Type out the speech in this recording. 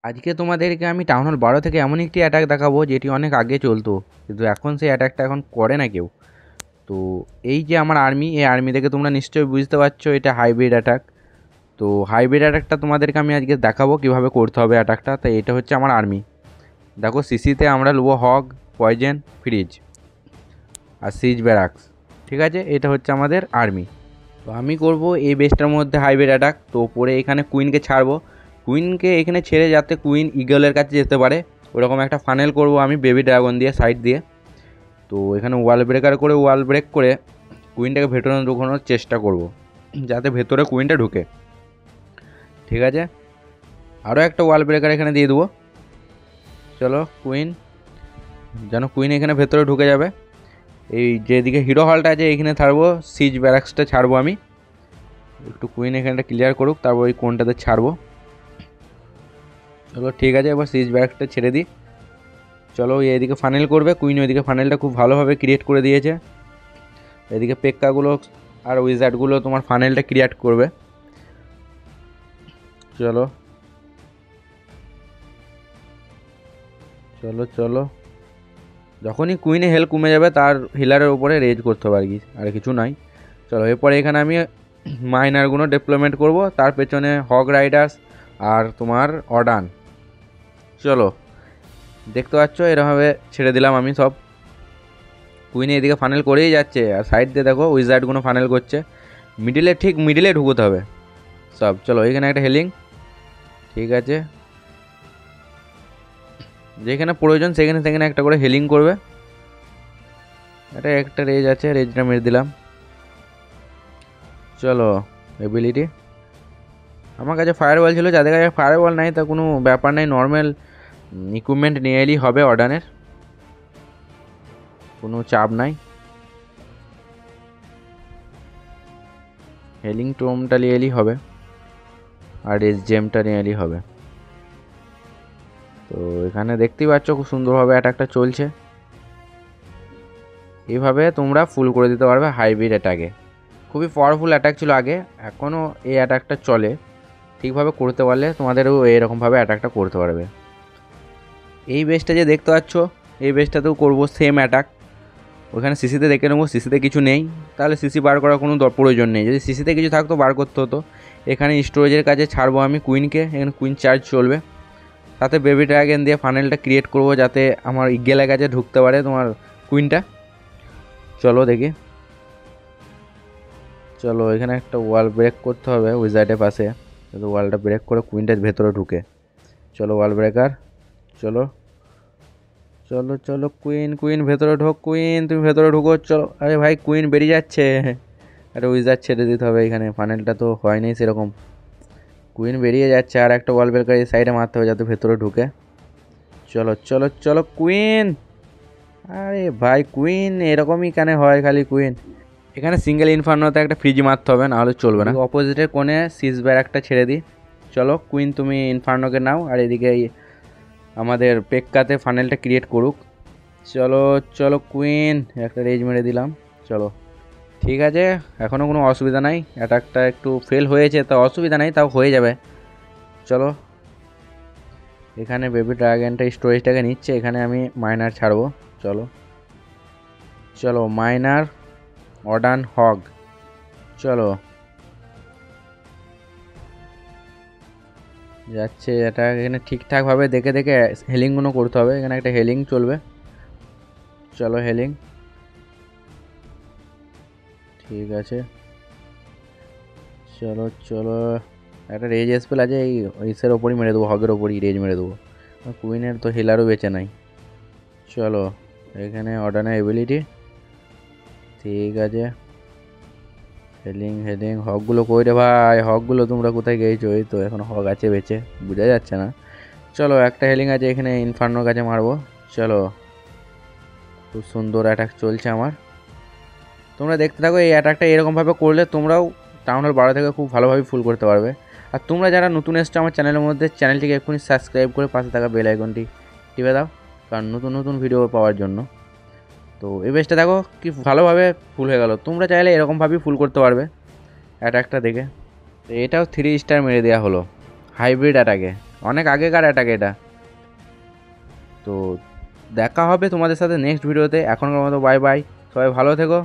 আজকে তোমাদেরকে আমি টাউন হল 12 থেকে এমন একটি অ্যাটাক দেখাবো যেটি অনেক আগে চলতো, কিন্তু এখন সেই অ্যাটাকটা এখন করে না কেউ। তো এই যে আমার আর্মি, এই আর্মি থেকে তোমরা নিশ্চয়ই বুঝতে পারছো এটা হাইব্রিড অ্যাটাক। তো হাইব্রিড অ্যাটাকটা তোমাদেরকে আমি আজকে দেখাবো কীভাবে করতে হবে অ্যাটাকটা। তাই এটা হচ্ছে আমার আর্মি। দেখো সিসিতে আমরা নেবো হগ, পয়জেন, ফ্রিজ আর সিজ ব্যারাক্স। ঠিক আছে, এটা হচ্ছে আমাদের আর্মি। তো আমি করব এই বেসটার মধ্যে হাইব্রিড অ্যাটাক। তো পরে এখানে কুইনকে ছাড়বো, কুইনকে এখানে ছেড়ে যাতে কুইন ইগলের কাছে যেতে পারে ওরকম একটা ফানেল করব আমি বেবি ড্রাগন দিয়ে সাইড দিয়ে। তো এখানে ওয়াল ব্রেকার করে ওয়াল ব্রেক করে কুইনটাকে ভেতরে ঢুকানোর চেষ্টা করব যাতে ভেতরে কুইনটা ঢুকে। ঠিক আছে, আরও একটা ওয়াল ব্রেকার এখানে দিয়ে দেবো। চলো কুইন, যেন কুইন এখানে ভেতরে ঢুকে যাবে। এই যেদিকে হিরো হলটা আছে এখানে ছাড়বো, সিজ ব্যারাক্সটা ছাড়বো আমি। একটু কুইন এখানটা ক্লিয়ার করুক, তারপর ওই কোনটাতে ছাড়বো। চলো ঠিক আছে, এবার সিজ ব্যারাক্সটা ছেড়ে দিই। চলো এদিকে ফানেল করবে কুইন, ওইদিকে ফানেলটা খুব ভালোভাবে ক্রিয়েট করে দিয়েছে। এদিকে পেক্কাগুলো আর উইজার্ডগুলো তোমার ফানেলটা ক্রিয়েট করবে। চলো চলো চলো, যখনই কুইনে হেল কমে যাবে তার হিলারের উপরে রেজ করতে হবে আর কিছু নাই। চলো এরপরে এখানে আমি মাইনারগুলো ডেভেলপমেন্ট করব, তার পেছনে হগ রাইডার্স আর তোমার অর্ডান। চলো দেখতে পাচ্ছ এরকমভাবে ছেড়ে দিলাম আমি সব। কুইনে এদিকে ফানেল করেই যাচ্ছে আর সাইড দিয়ে দেখো উইজার্ডগুলো ফানেল করছে। মিডিলে, ঠিক মিডিলে ঢুকোতে হবে সব। চলো এখানে একটা হেলিং, ঠিক আছে, যেখানে প্রয়োজন সেখানে সেখানে একটা করে হেলিং করবে। এটা একটা রেজ আছে, রেজটা মেরে দিলাম। চলো এবিলিটি, আমার কাছে ফায়ারবল ছিল, যাদের কাছে ফায়ারবল নাই তা কোনো ব্যাপার নাই, নর্মাল ইকুইপমেন্ট নিয়ে এলেই হবে, অর্ডানের কোনো চাপ নাই। হেলিং টোমটা নিয়ে এলেই হবে আর রেজ জেমটা নিয়ে এলেই হবে। তো এখানে দেখতেই পাচ্ছ খুব সুন্দরভাবে অ্যাটাকটা চলছে। এইভাবে তোমরা ফুল করে দিতে পারবে হাইব্রিড অ্যাটাকে। খুবই পাওয়ারফুল অ্যাটাক ছিল আগে, এখনও এই অ্যাটাকটা চলে। ঠিকভাবে করতে পারলে তোমাদেরও এরকমভাবে অ্যাটাকটা করতে পারবে। এই বেসটা যে দেখতে পাচ্ছ, এই বেসটাতেও করবো সেম অ্যাটাক। ওখানে সিসিতে দেখে নেবো, সিসিতে কিছু নেই, তাহলে সিসি বার করার কোনো প্রয়োজন নেই। যদি সিসিতে কিছু থাকতো বার করতে হতো। এখানে স্টোরেজের কাছে ছাড়বো আমি কুইনকে, এখানে কুইন চার্জ চলবে। তাতে বেবি ড্রাগন দিয়ে ফানেলটা ক্রিয়েট করব যাতে আমার ইগেলের কাছে ঢুকতে পারে তোমার কুইনটা। চলো দেখি, চলো এখানে একটা ওয়াল ব্রেক করতে হবে উইজার্ডের পাশে, যাতে ওয়ালটা ব্রেক করে কুইনটার ভেতরে ঢুকে। চলো ওয়াল ব্রেকার, চলো চলো চলো কুইন, কুইন ভেতরে ঢোক, কুইন তুমি ভেতরে ঢুকো। চলো, আরে ভাই কুইন বেরিয়ে যাচ্ছে। আরে উইজার্ড ছেড়ে দিতে হবে, এখানে ফানেলটা তো হয়নি সেরকম। কুইন বেরিয়ে যাচ্ছে, আর একটা ওয়াল ব্রেকার এই সাইডে মারতে হবে যাতে ভেতরে ঢুকে। চলো চলো চলো কুইন, আরে ভাই কুইন এরকমই কেন হয় খালি কুইন। এখানে সিঙ্গেল ইনফার্নোতে একটা ফ্রিজ মারতে হবে, নাহলে চলবে না। অপোজিটের কোণে সিজ ব্যারাকটা ছেড়ে দিই। চলো কুইন তুমি ইনফার্নোকে নাও, আর এদিকে আমাদের পেক্কাতে ফানেলটা ক্রিয়েট করুক। চলো চলো কুইন, একটা রেজ মেরে দিলাম। চলো ঠিক আছে, এখনও কোনো অসুবিধা নাই, অ্যাটাকটা একটু ফেল হয়েছে তা অসুবিধা নাই, তাও হয়ে যাবে। চলো এখানে বেবি ড্রাগনটা স্টোরেজটাকে নিচ্ছে, এখানে আমি মাইনার ছাড়বো। চলো চলো মাইনার, অর্ডান, হগ। চলো যাচ্ছে এটা, এখানে ঠিকঠাকভাবে দেখে দেখে হেলিংগুলো করতে হবে। এখানে একটা হেলিং চলবে। চলো হেলিং, ঠিক আছে। চলো চলো, একটা রেজ স্পেল আছে, এই ইসের ওপরই মেরে দেবো, হগের ওপরই রেজ মেরে দেবো। কুইনের তো হিলারও বেঁচে নাই। চলো এখানে অর্ডানের এবিলিটি, ঠিক আছে। হেলিং হেলিং, হকগুলো কই রে ভাই, হকগুলো তোমরা কোথায় গিয়েছো? এই তো এখন হক আছে বেঁচে, বোঝা যাচ্ছে না। চলো একটা হেলিং আছে এখানে, ইনফার্নোর কাছে মারবো। চলো খুব সুন্দর অ্যাটাক চলছে আমার, তোমরা দেখতে থাকো। এই অ্যাটাকটা এরকমভাবে করলে তোমরাও টাউন হল 12 থেকে খুব ভালোভাবে ফুল করতে পারবে। আর তোমরা যারা নতুন এসছো আমার চ্যানেলের মধ্যে, চ্যানেলটিকে এক্ষুনি সাবস্ক্রাইব করে পাশে থাকা বেল আইকনটি টিপে দাও, কারণ নতুন নতুন ভিডিও পাওয়ার জন্য। তো এই বেসটা দেখো কি ভালোভাবে ফুল হয়ে গেল। তোমরা চাইলে এরকমভাবেই ফুল করতে পারবে অ্যাটাকটা দেখে। তো এটাও 3 স্টার মেরে দেওয়া হলো হাইব্রিড অ্যাটাকে। অনেক আগেকার অ্যাটাক এটা। তো দেখা হবে তোমাদের সাথে নেক্সট ভিডিওতে। এখনকার মতো বাই বাই, সবাই ভালো থেকো।